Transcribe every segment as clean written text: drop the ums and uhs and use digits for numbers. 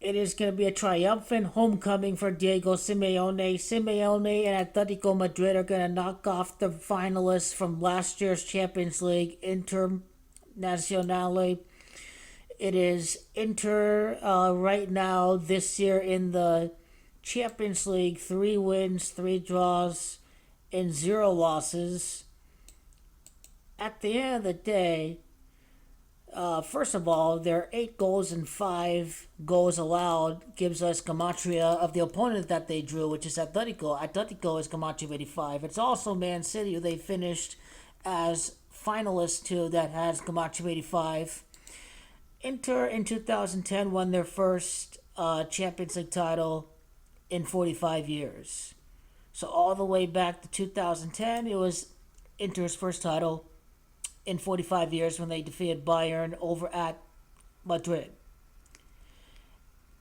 It is going to be a triumphant homecoming for Diego Simeone. Simeone and Atletico Madrid are going to knock off the finalists from last year's Champions League, Internazionale. It is Inter right now this year in the Champions League, 3 wins, 3 draws, and 0 losses. At the end of the day, first of all, their 8 goals and 5 goals allowed gives us gematria of the opponent that they drew, which is Atletico. Atletico is gematria of 85. It's also Man City, who they finished as finalists to, that has gematria of 85. Inter in 2010 won their first Champions League title in 45 years. So all the way back to 2010, it was Inter's first title in 45 years when they defeated Bayern over at Madrid.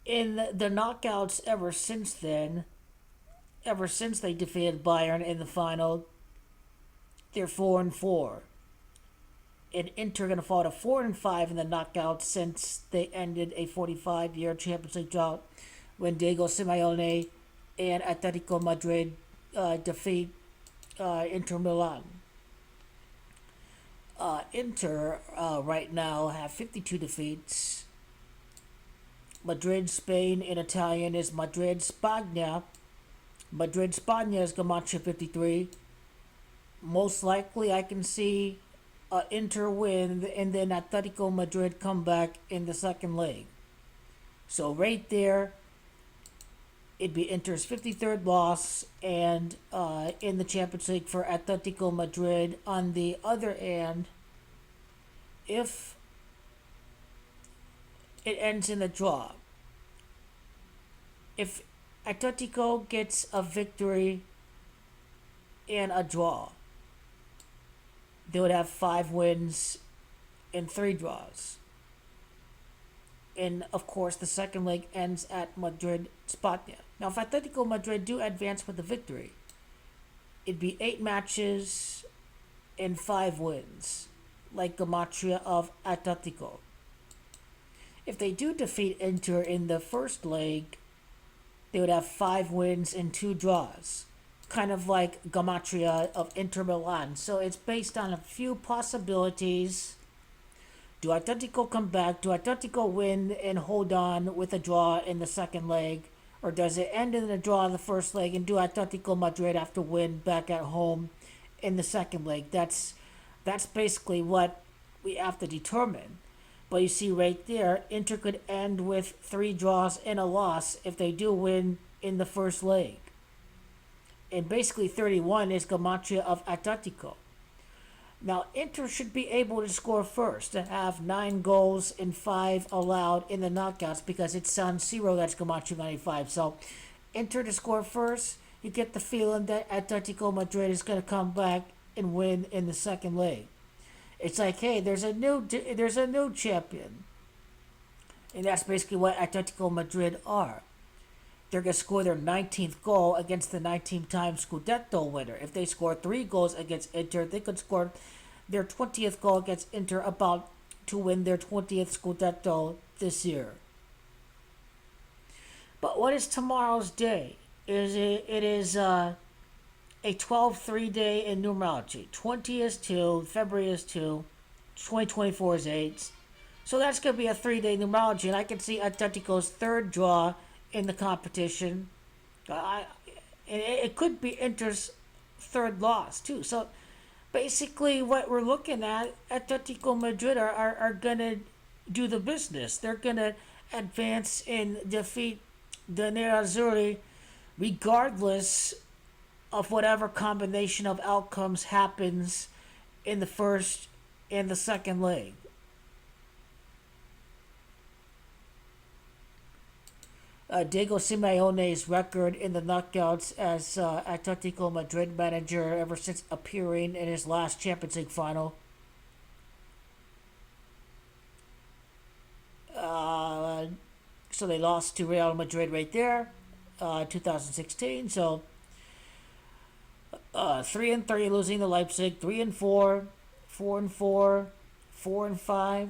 In the knockouts ever since then, ever since they defeated Bayern in the final, they're 4-4. And Inter going to fall to 4-5 in the knockouts since they ended a 45-year Champions League drought when Diego Simeone and Atletico Madrid defeat Inter Milan. Inter right now have 52 defeats. Madrid, Spain in Italian is Madrid-Spagna. Madrid-Spagna is gematria 53. Most likely I can see Inter win and then Atletico Madrid come back in the second leg. So right there, it'd be Inter's 53rd loss, and in the Champions League for Atletico Madrid. On the other hand, if it ends in a draw, if Atletico gets a victory and a draw, they would have 5 wins and 3 draws. And of course, the second leg ends at Madrid-Spagna. Now, if Atletico Madrid do advance with a victory, it'd be 8 matches and 5 wins, like gematria of Atletico. If they do defeat Inter in the first leg, they would have 5 wins and 2 draws, kind of like gematria of Inter Milan. So it's based on a few possibilities. Do Atletico come back? Do Atletico win and hold on with a draw in the second leg? Or does it end in a draw in the first leg, and do Atletico Madrid have to win back at home in the second leg? That's basically what we have to determine. But you see right there, Inter could end with 3 draws and a loss if they do win in the first leg. And basically 31 is gematria of Atletico. Now, Inter should be able to score first and have 9 goals and 5 allowed in the knockouts because it's San Siro that's gematria 95. So, Inter to score first, you get the feeling that Atletico Madrid is going to come back and win in the second leg. It's like, hey, there's a new champion, and that's basically what Atletico Madrid are. They're going to score their 19th goal against the 19-time Scudetto winner. If they score 3 goals against Inter, they could score their 20th goal against Inter about to win their 20th Scudetto this year. But what is tomorrow's day? It is a 12-3 day in numerology. 20 is 2, February is 2, 2024 is 8. So that's going to be a 3-day numerology, and I can see Atletico's 3rd draw in the competition. It could be Inter's 3rd loss too. So basically what we're looking at, Atletico Madrid are going to do the business. They're going to advance and defeat the Nerazzurri regardless of whatever combination of outcomes happens in the first and the second leg. Diego Simeone's record in the knockouts as Atletico Madrid manager ever since appearing in his last Champions League final. So they lost to Real Madrid right there, 2016. So 3-3 losing to Leipzig, 3-4, 4-4, 4-5.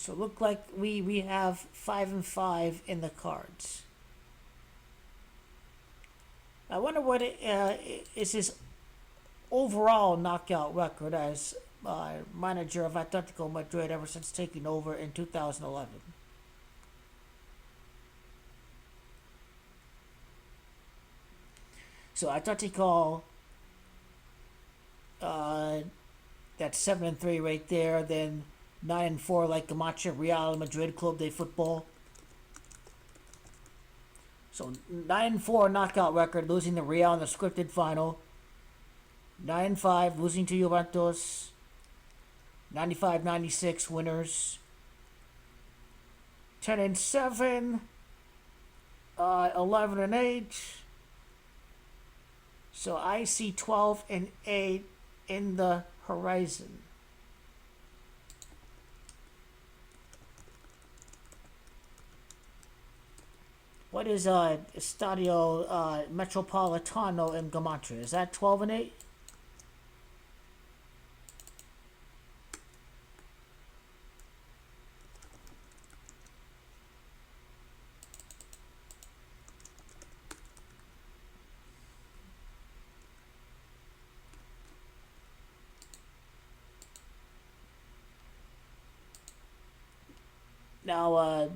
So look like we have 5-5 in the cards. I wonder what is his overall knockout record as manager of Atletico Madrid ever since taking over in 2011. So Atletico, uh, that's 7-3 right there. Then 9-4 like Gamacha Real Madrid Club de Football. So 9-4 knockout record, losing to Real in the scripted final. 9-5 losing to Juventus. 95-96 winners. 10-7. 11-8. So I see 12-8 in the horizon. What is Estadio Metropolitano in Gamatria? Is that 12-8? Now,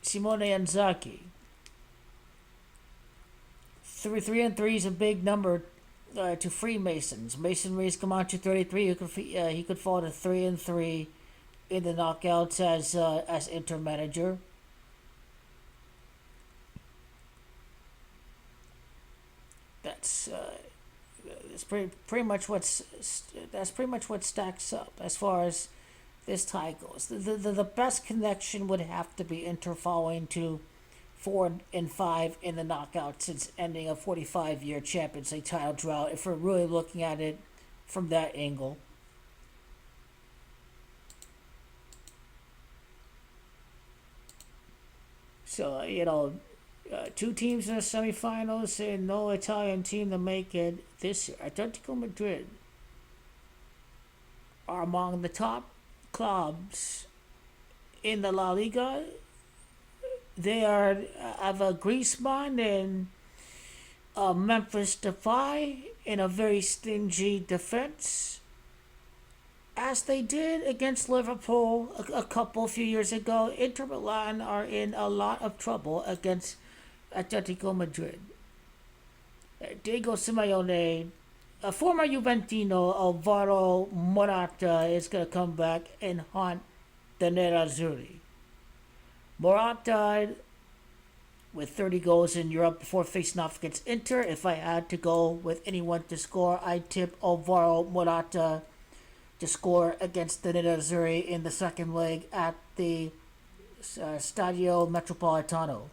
Simone Inzaghi. 3-3 is a big number to Freemasons. Masonry's come on to 33. He could fall to 3-3 in the knockouts as Inter manager. That's pretty much what stacks up as far as this tie goes. The best connection would have to be Inter falling to 4-5 in the knockout since ending a 45-year Champions League title drought. If we're really looking at it from that angle. So two teams in the semifinals and no Italian team to make it this year. Atletico Madrid are among the top clubs in the La Liga. They have a Griezmann and Memphis Depay in a very stingy defense, as they did against Liverpool a few years ago. Inter Milan are in a lot of trouble against Atletico Madrid. Diego Simeone, a former Juventino, Alvaro Morata, is going to come back and haunt the Nerazzurri. Morata, with 30 goals in Europe before facing off against Inter. If I had to go with anyone to score, I'd tip Alvaro Morata to score against the Nerazzurri in the second leg at the Stadio Metropolitano.